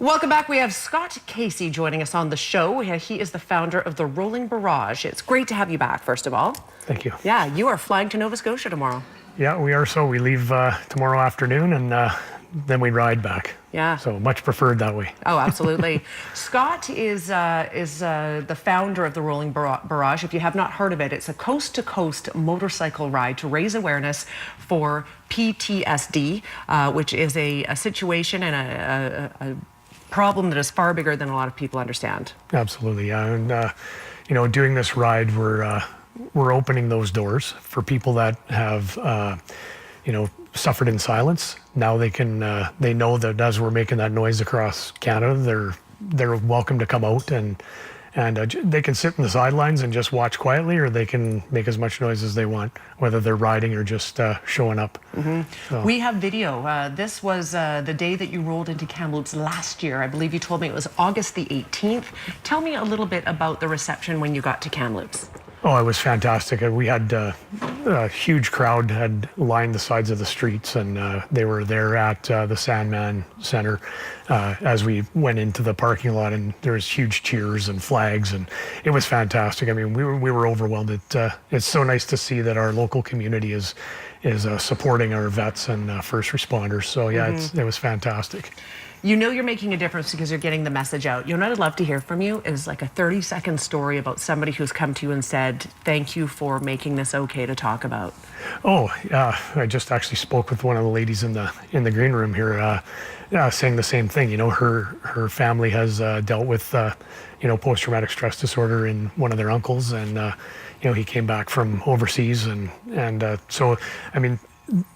Welcome back. We have Scott Casey joining us on the show. He is the founder of the Rolling Barrage. It's great to have you back, first of all. Thank you. Yeah, you are flying to Nova Scotia tomorrow. Yeah, we are. So we leave tomorrow afternoon, and then we ride back. Yeah. So much preferred that way. Oh, absolutely. Scott is the founder of the Rolling Barrage. If you have not heard of it, it's a coast-to-coast motorcycle ride to raise awareness for PTSD, which is a situation and a problem that is far bigger than a lot of people understand. Absolutely, yeah. And you know, doing this ride, we're opening those doors for people that have you know, suffered in silence. Now they can they know that as we're making that noise across Canada, they're welcome to come out, and they can sit in the sidelines and just watch quietly, or they can make as much noise as they want, whether they're riding or just showing up. Mm-hmm. So. We have video. This was the day that you rolled into Kamloops last year. I believe you told me it was August the 18th. Tell me a little bit about the reception when you got to Kamloops. Oh, it was fantastic. We had a huge crowd had lined the sides of the streets, and they were there at the Sandman Center as we went into the parking lot, and there was huge cheers and flags, and it was fantastic. I mean, we were overwhelmed. It's so nice to see that our local community is supporting our vets and first responders. So yeah, it was fantastic. You know you're making a difference because you're getting the message out. You know what I'd love to hear from you is like a 30-second story about somebody who's come to you and said, thank you for making this okay to talk about. Oh, yeah, I just actually spoke with one of the ladies in the green room here, saying the same thing. You know, her family has dealt with you know, post-traumatic stress disorder in one of their uncles, and you know, he came back from overseas, and so I mean,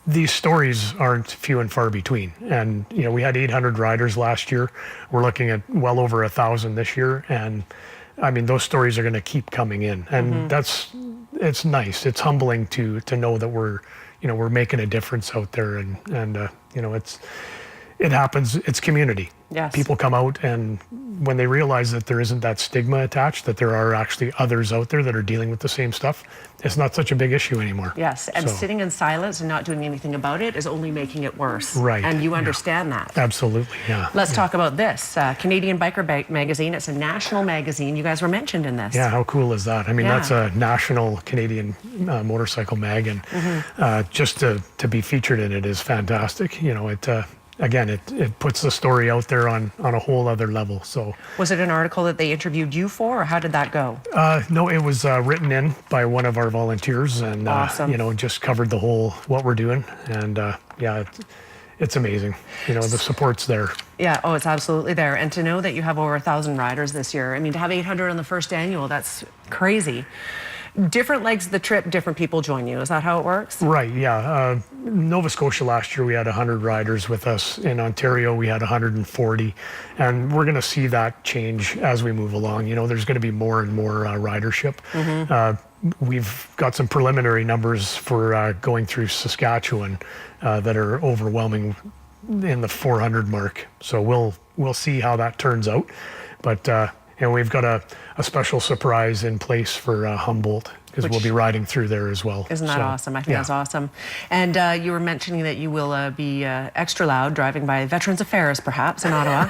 these stories aren't few and far between. And you know, we had 800 riders last year. We're looking at well over 1,000 this year, and I mean, those stories are going to keep coming in, and it's nice. It's humbling to know that we're making a difference out there, and you know, it happens. It's community. Yes. People come out, and when they realize that there isn't that stigma attached, that there are actually others out there that are dealing with the same stuff, it's not such a big issue anymore. Yes, and sitting in silence and not doing anything about it is only making it worse. Right. And you understand that. Absolutely, yeah. Let's talk about this. Canadian Biker Magazine. It's a national magazine. You guys were mentioned in this. Yeah, how cool is that? I mean, that's a national Canadian motorcycle mag, and just to be featured in it is fantastic. You know, again, it puts the story out there on a whole other level. So, was it an article that they interviewed you for, or how did that go? No, it was written in by one of our volunteers, and awesome. You know, just covered the whole what we're doing, and yeah, it's amazing. You know, the support's there. Yeah, oh, it's absolutely there. And to know that you have over 1,000 riders this year, I mean, to have 800 on the first annual, that's crazy. Different legs of the trip, different people join you. Is that how it works? Right, yeah. Nova Scotia last year, we had 100 riders with us. In Ontario, we had 140. And we're going to see that change as we move along. You know, there's going to be more and more ridership. We've got some preliminary numbers for going through Saskatchewan that are overwhelming in the 400 mark. So we'll see how that turns out. But and we've got a special surprise in place for Humboldt, because we'll be riding through there as well. Isn't that awesome? I think that's awesome. And you were mentioning that you will be extra loud driving by Veterans Affairs, perhaps, in Ottawa.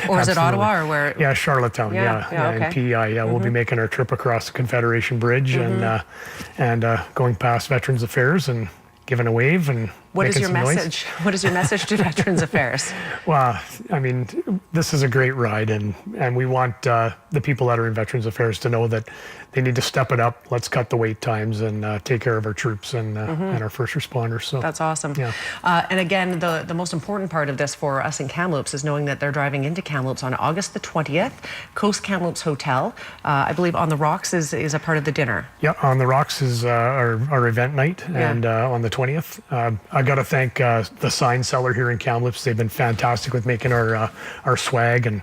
Or is it Ottawa, or where? Yeah, Charlottetown, okay. And PEI, we'll be making our trip across the Confederation Bridge, and going past Veterans Affairs and giving a wave and what is making your some message? noise. What is your message to Veterans Affairs? Well, I mean, this is a great ride, and we want the people that are in Veterans Affairs to know that they need to step it up. Let's cut the wait times and take care of our troops and our first responders. So that's awesome. Yeah. And again, the most important part of this for us in Kamloops is knowing that they're driving into Kamloops on August the 20th. Coast Kamloops Hotel, I believe On the Rocks is a part of the dinner. Yeah, On the Rocks is our event night, and on the 20th. I got to thank the sign seller here in Kamloops. They've been fantastic with making our swag, and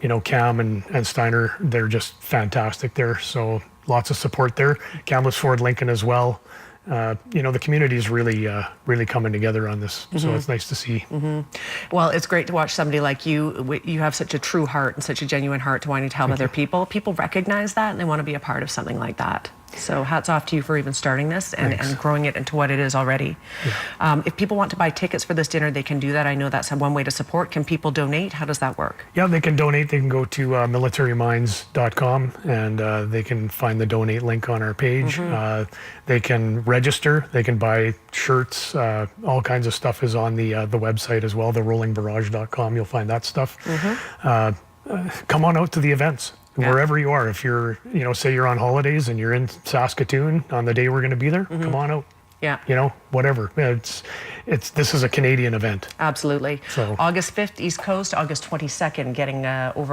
you know, Cam and Steiner, they're just fantastic there. So lots of support there. Kamloops Ford Lincoln as well. You know, the community is really coming together on this, so it's nice to see. Well, it's great to watch somebody like you. You have such a true heart and such a genuine heart to wanting to help other people. People recognize that, and they want to be a part of something like that. So hats off to you for even starting this and growing it into what it is already. If people want to buy tickets for this dinner, they can do that. I know that's one way to support. Can people donate? How does that work? Yeah, they can donate. They can go to militaryminds.com and they can find the donate link on our page. They can register. They can buy shirts. All kinds of stuff is on the website as well, therollingbarrage.com. You'll find that stuff. Come on out to the events. Wherever you are, if you're, say you're on holidays and you're in Saskatoon on the day we're going to be there, come on out. Yeah. Whatever. This is a Canadian event. Absolutely. So August 5th, East Coast, August 22nd,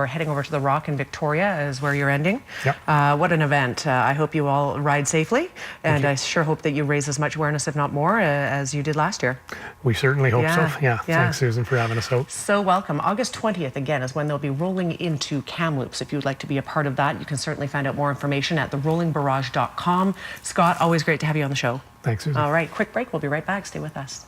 heading over to the Rock in Victoria is where you're ending. Yep. What an event. I hope you all ride safely, and I sure hope that you raise as much awareness, if not more, as you did last year. We certainly hope so. Yeah. Thanks, Susan, for having us out. So welcome. August 20th, again, is when they'll be rolling into Kamloops. If you would like to be a part of that, you can certainly find out more information at therollingbarrage.com. Scott, always great to have you on the show. Thanks, Susan. All right, quick break. We'll be right back. Stay with us.